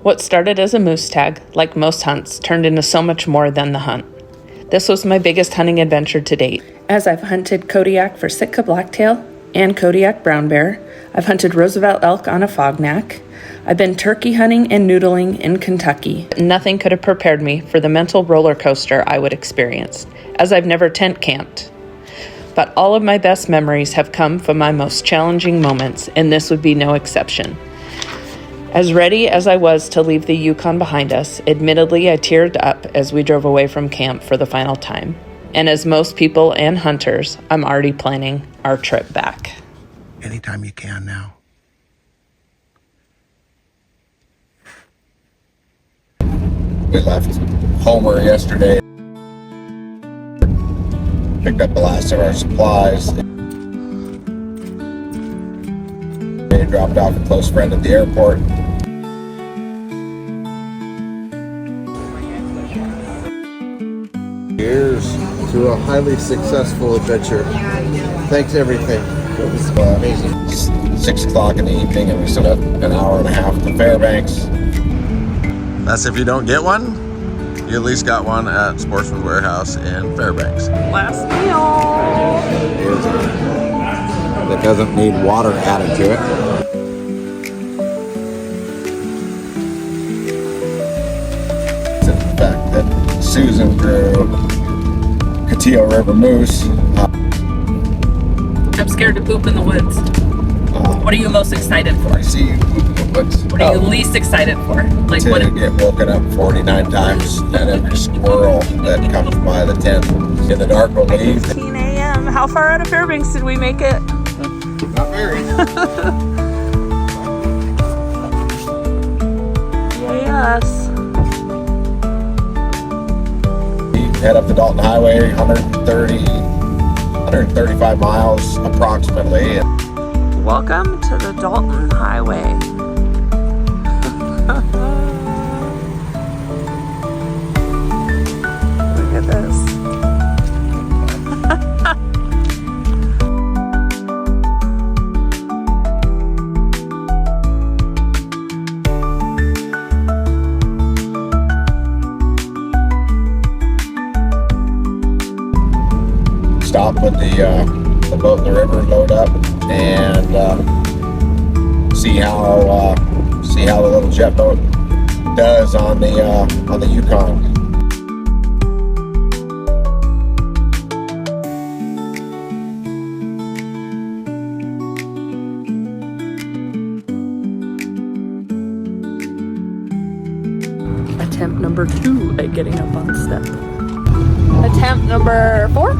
What started as a moose tag, like most hunts, turned into so much more than the hunt. This was my biggest hunting adventure to date, as I've hunted Kodiak for Sitka blacktail and Kodiak brown bear. I've hunted Roosevelt elk on a fognack. I've been turkey hunting and noodling in Kentucky. Nothing could have prepared me for the mental roller coaster I would experience, as I've never tent camped. But all of my best memories have come from my most challenging moments, and this would be no exception. As ready as I was to leave the Yukon behind us, admittedly I teared up as we drove away from camp for the final time. And as most people and hunters, I'm already planning our trip back. Anytime you can now. We left Homer yesterday. Picked up the last of our supplies. They dropped off a close friend at the airport. Cheers to a highly successful adventure. Thanks everything. It was amazing. 6 o'clock in the evening, and we still got an hour and a half to Fairbanks. That's if you don't get one, you at least got one at Sportsman Warehouse in Fairbanks. Last meal! That doesn't need water added to it. The fact that Susan grew Kateel River moose. I'm scared to poop in the woods. What are you most excited for? I see you poop in the woods. What are you least excited for? Like To what? get woken up 49 times and every squirrel that comes by the tent in the dark will leave. 15 a.m. How far out of Fairbanks did we make it? Not very. Yes. We head up the Dalton Highway, 135 miles approximately. Welcome to the Dalton Highway. Look at this. Stop with the boat in the river, load up, and see how the little jet boat does on the Yukon. Attempt number 2 at getting up on step. Attempt number 4?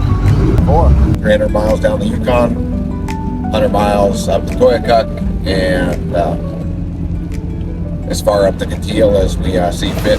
300 miles down the Yukon, 100 miles up to Koyukuk, and as far up the Kateel as we see fit.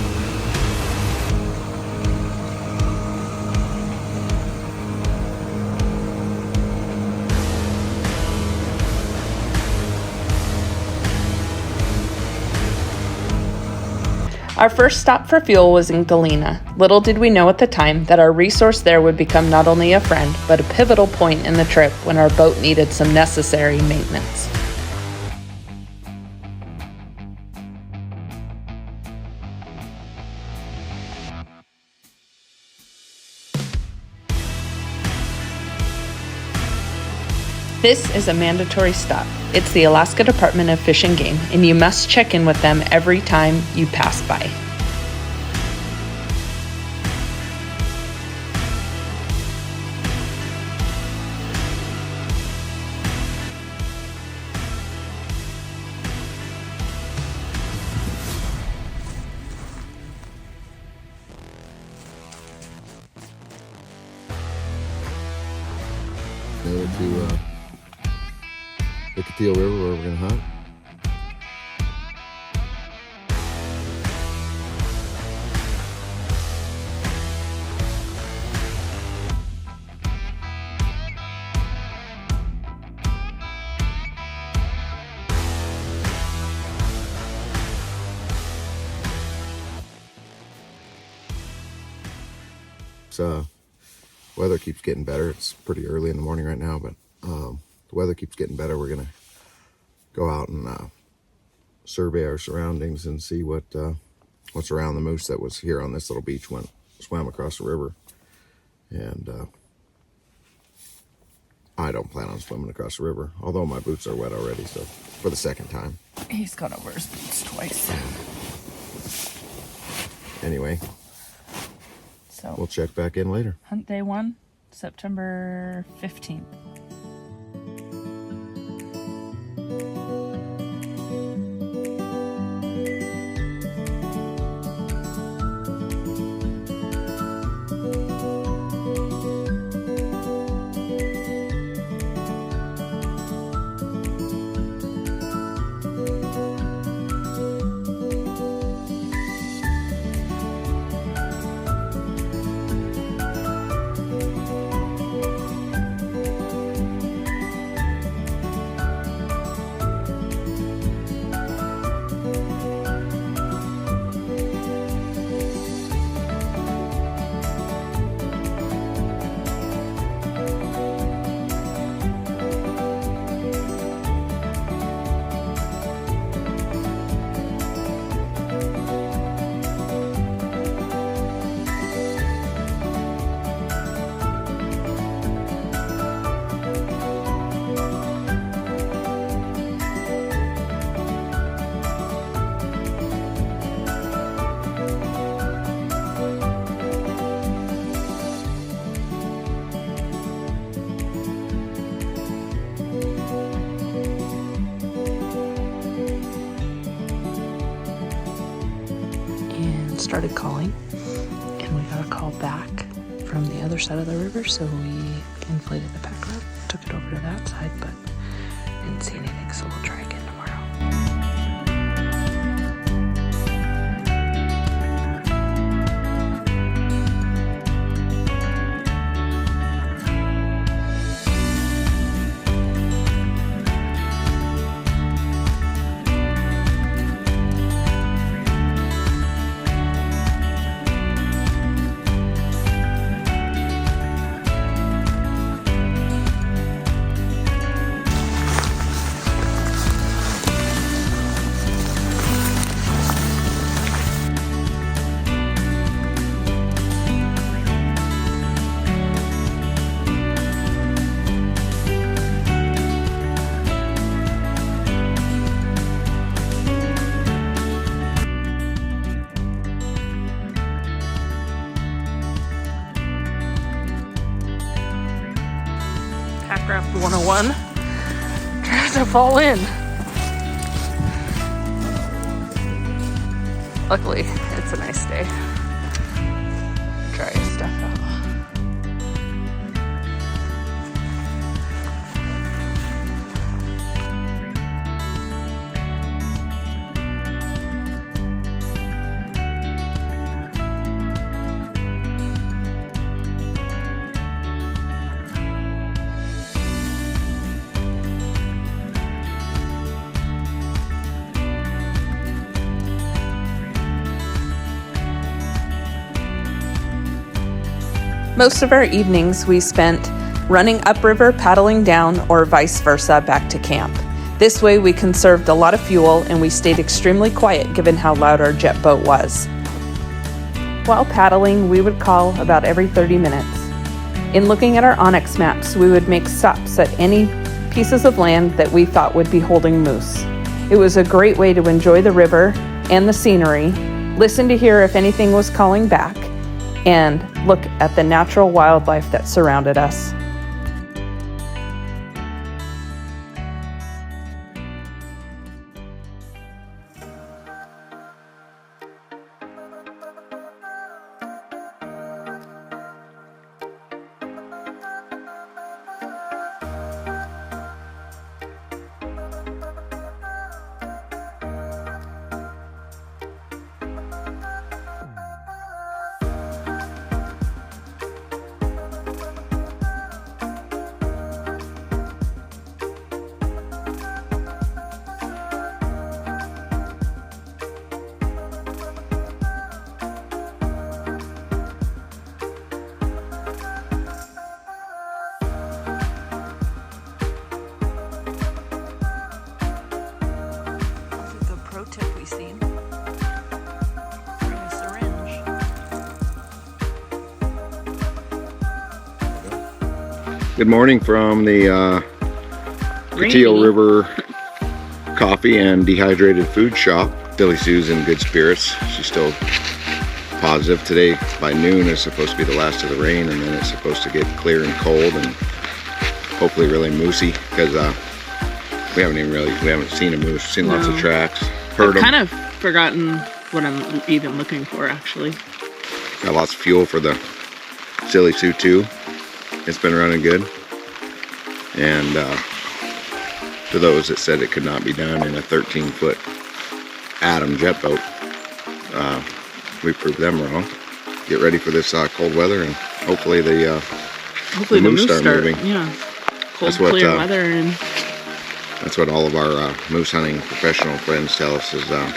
Our first stop for fuel was in Galena. Little did we know at the time that our resource there would become not only a friend, but a pivotal point in the trip when our boat needed some necessary maintenance. This is a mandatory stop. It's the Alaska Department of Fish and Game, and you must check in with them every time you pass by. Over to the Kateel River where we're gonna hunt. Weather keeps getting better. It's pretty early in the morning right now, but the weather keeps getting better. We're gonna go out and survey our surroundings and see what's around the moose that was here on this little beach, swam across the river. And I don't plan on swimming across the river, although my boots are wet already, so for the second time. He's gone over his boots twice. Anyway, So we'll check back in later. hunt day 1, September 15th. Started calling, and we got a call back from the other side of the river, so we inflated the pack rope, took it over to that side, but didn't see anything, so we'll try again tomorrow. Pack 101, trying to fall in. Luckily, it's a nice day. Try stuff out. Most of our evenings we spent running upriver, paddling down, or vice versa back to camp. This way we conserved a lot of fuel and we stayed extremely quiet given how loud our jet boat was. While paddling, we would call about every 30 minutes. In looking at our Onyx maps, we would make stops at any pieces of land that we thought would be holding moose. It was a great way to enjoy the river and the scenery, listen to hear if anything was calling back, and look at the natural wildlife that surrounded us. Good morning from the Kateel River Coffee and Dehydrated Food Shop. Billy Sue's in good spirits. She's still positive. Today by noon is supposed to be the last of the rain, and then it's supposed to get clear and cold and hopefully really moosey, because we haven't seen a moose. We've seen lots of tracks, heard them. Kind of forgotten what I'm even looking for, actually. Got lots of fuel for the Silly Sue 2. It's been running good. And to those that said it could not be done in a 13-foot Atom jet boat, we proved them wrong. Get ready for this cold weather, and hopefully the moose start moving. Yeah, cold, clear weather, and that's what all of our moose hunting professional friends tell us, is the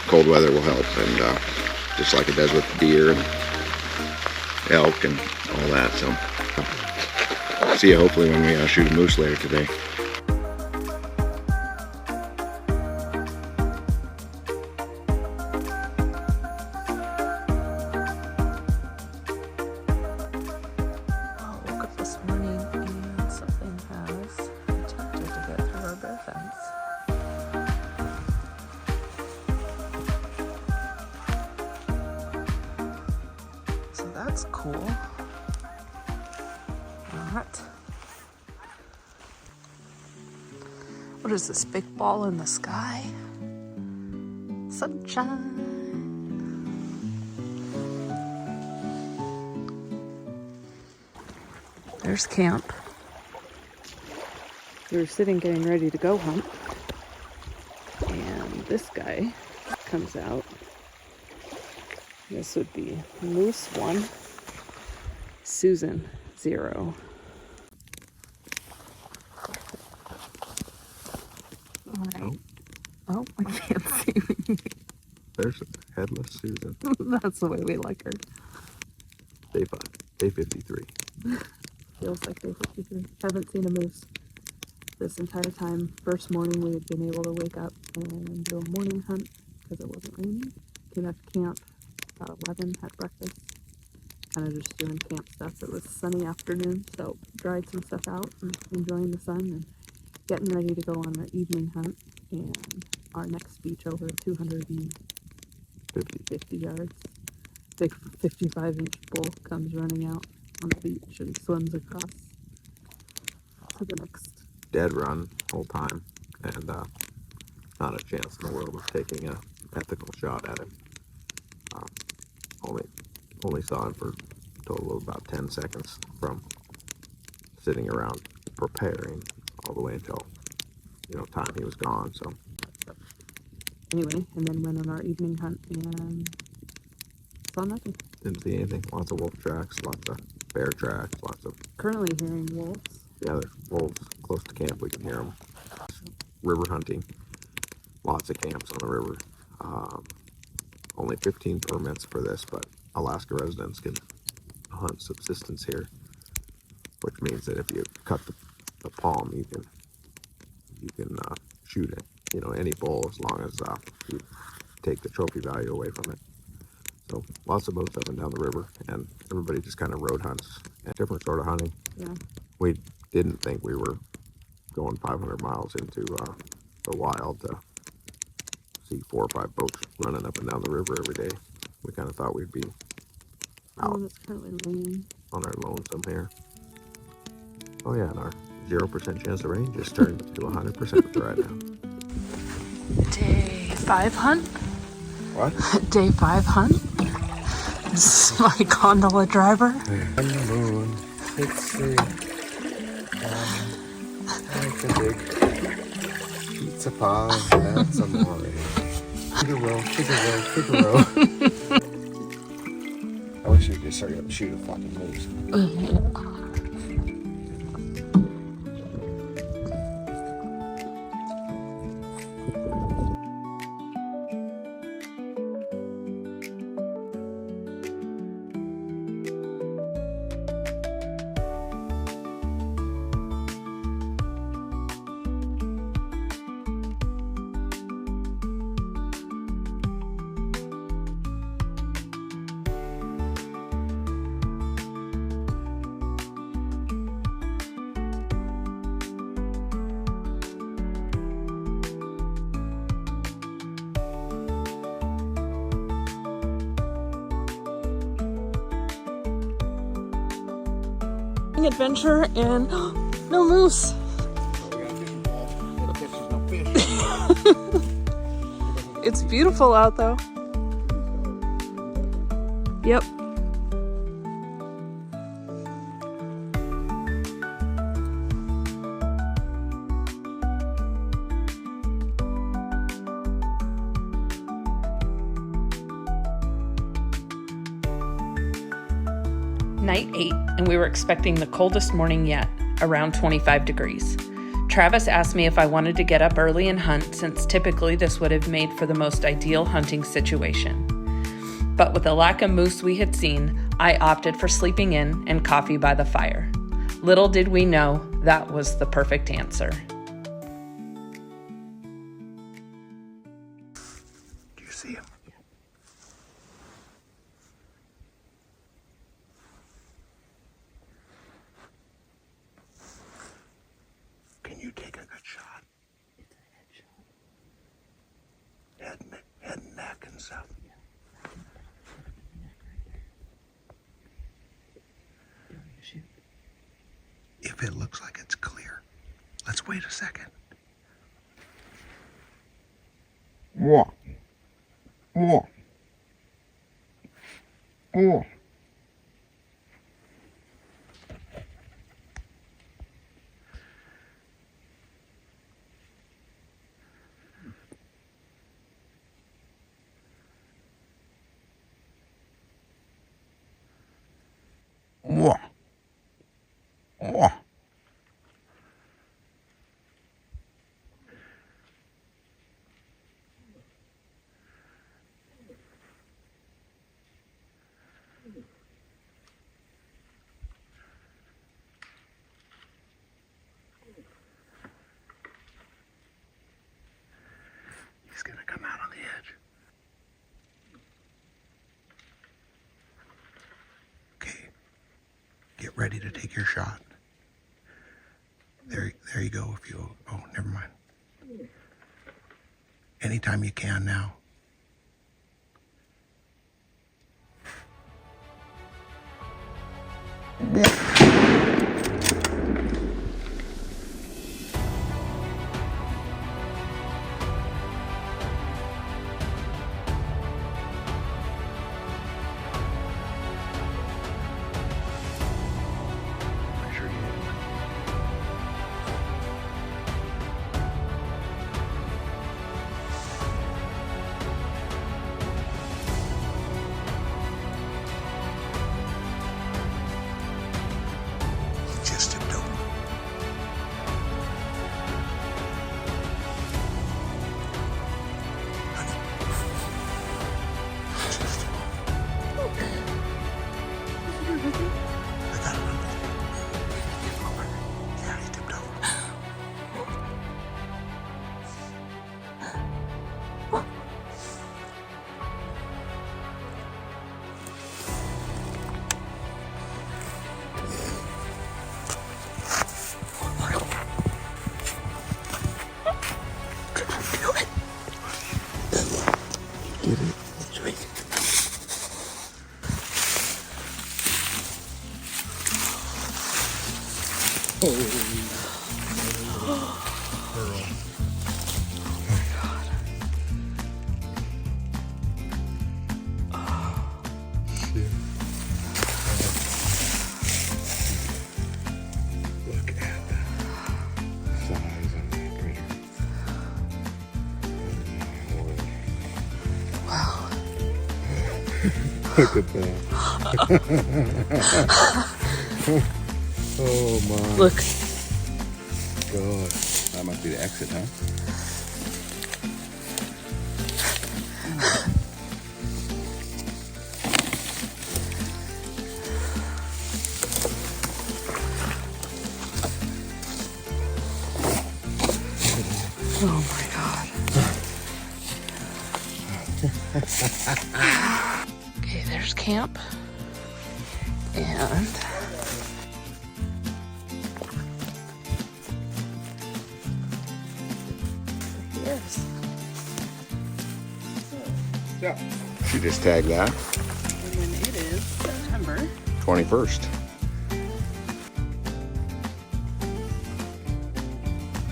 cold weather will help, and just like it does with deer and elk and all that. So see you hopefully when we shoot a moose later today. I woke up this morning and something has attempted to get through our bear fence. So that's cool. Not. What is this big ball in the sky? Sunshine. There's camp. We were sitting getting ready to go hunt, and this guy comes out. This would be Moose 1, Susan 0. Alright. Oh, I can't see me. There's headless Susan. That's the way we like her. Day 5, day 53. Feels like day 53. Haven't seen a moose this entire time. First morning we had been able to wake up and do a morning hunt because it wasn't raining. Came back to camp about 11, had breakfast. Kind of just doing camp stuff. It was a sunny afternoon, so dried some stuff out and enjoying the sun and getting ready to go on our evening hunt. And our next beach over 250 yards. Big 55-inch bull comes running out on the beach and swims across to the next. Dead run whole time, and not a chance in the world of taking a ethical shot at him. Only saw him for a total of about 10 seconds from sitting around preparing all the way until time he was gone. So Anyway, and then went on our evening hunt and saw nothing. didn't see anything. Lots of wolf tracks, lots of bear tracks, lots of Currently hearing wolves. yeah, there's wolves close to camp. We can hear them. River hunting, lots of camps on the river. Only 15 permits for this, but Alaska residents can hunt subsistence here, which means that if you cut the palm, you can shoot it. Any bull, as long as you take the trophy value away from it. So lots of boats up and down the river, and everybody just kind of road hunts and different sort of hunting. Yeah. We didn't think we were going 500 miles into the wild to see 4 or 5 boats running up and down the river every day. We kind of thought we'd be out It's currently raining. on our lonesome here. Oh yeah, and our 0% chance of rain just turned to 100% right now. Day 5 hunt? What? Day 5 hunt? This is my gondola driver. On the moon, it's the like a big pizza pie and some more. Figaro. I wish we could start to shoot a fucking moose. adventure and no moose. It's beautiful out though. Yep. Night 8, and we were expecting the coldest morning yet, around 25 degrees. Travis asked me if I wanted to get up early and hunt, since typically this would have made for the most ideal hunting situation. But with the lack of moose we had seen, I opted for sleeping in and coffee by the fire. Little did we know that was the perfect answer. Do you see him? Can you take a good shot? It's a headshot. Head and neck and stuff. Yeah. I can put it in the neck right there. Do you want me to shoot? If it looks like it's clear, let's wait a second. Whoa. Whoa. Whoa. Whoa. Whoa. He's gonna come out on the edge. Okay. Get ready to take your shot. There you go. If you, oh, never mind. Anytime you can now. Just tipped over. Honey. Just. I got it under there. Over. Yeah, he tipped over. Get it. Sweet. Look at the size of that critter. Look at that. Oh my Look. God. That must be the exit, huh? Oh my God. Okay, there's camp. And yes. Yeah. She just tagged that. And then it is September 21st.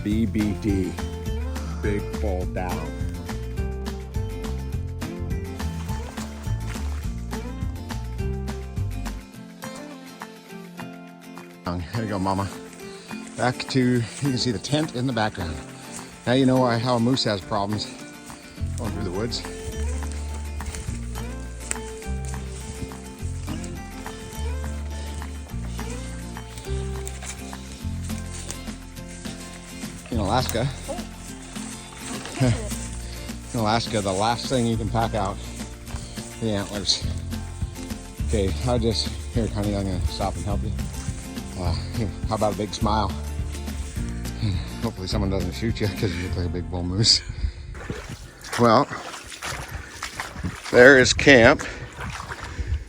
BBD. Big fold down. There you go, Mama. Back to, you can see the tent in the background. Now you know how a moose has problems going through the woods. In Alaska, the last thing you can pack out, the antlers. Okay, here, honey, I'm gonna stop and help you. How about a big smile? Hopefully someone doesn't shoot you because you look like a big bull moose. Well, there is camp.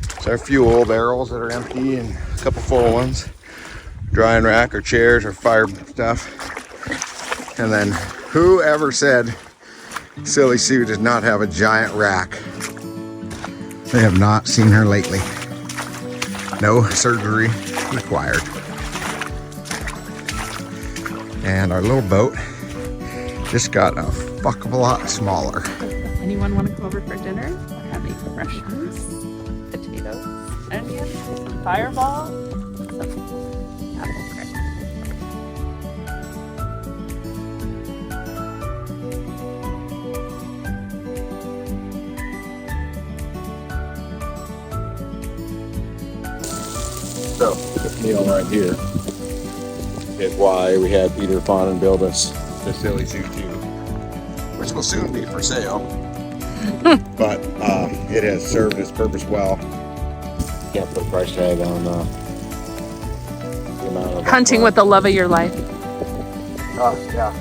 It's our fuel barrels that are empty and a couple full ones. Drying rack or chairs or fire stuff. And then whoever said Silly Sue does not have a giant rack? They have not seen her lately. No surgery required. And our little boat just got a fuck of a lot smaller. Anyone want to come over for dinner? We're having fresh rice, potatoes, onions, some fireball, some apple crackers. So, this meal right here is why we had Peter Fawn build us the Silly Sue tube, which will soon be for sale. But it has served its purpose well. Can't put a price tag on the amount of Hunting with the love of your life. yeah.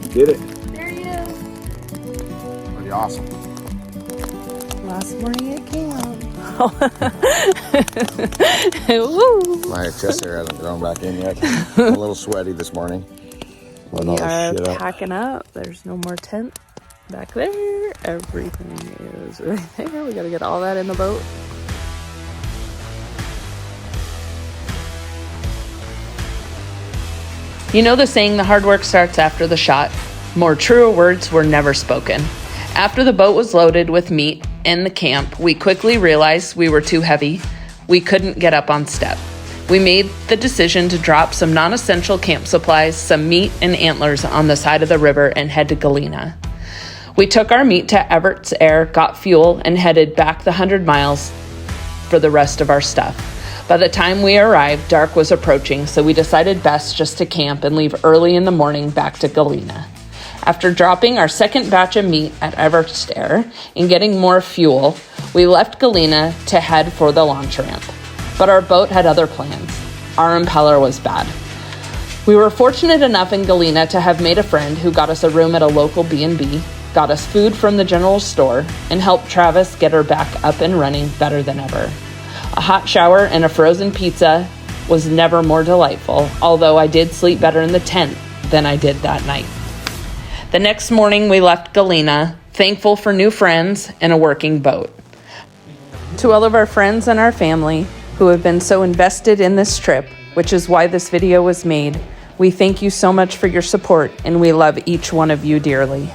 Did it. There he is. Pretty awesome. Last morning at camp. Woo. My chest hair hasn't grown back in yet. I'm a little sweaty this morning. We are packing up. There's no more tent back there. Everything is right there. We gotta get all that in the boat. You know the saying, the hard work starts after the shot? More truer words were never spoken. After the boat was loaded with meat and the camp, we quickly realized we were too heavy. We couldn't get up on step. We made the decision to drop some non-essential camp supplies, some meat and antlers on the side of the river and head to Galena. We took our meat to Everett's Air, got fuel, and headed back the 100 miles for the rest of our stuff. By the time we arrived, dark was approaching, so we decided best just to camp and leave early in the morning back to Galena. After dropping our second batch of meat at Everett's Air and getting more fuel, we left Galena to head for the launch ramp. But our boat had other plans. Our impeller was bad. We were fortunate enough in Galena to have made a friend who got us a room at a local B&B, got us food from the general store, and helped Travis get her back up and running better than ever. A hot shower and a frozen pizza was never more delightful, although I did sleep better in the tent than I did that night. The next morning we left Galena, thankful for new friends and a working boat. To all of our friends and our family who have been so invested in this trip, which is why this video was made, we thank you so much for your support and we love each one of you dearly.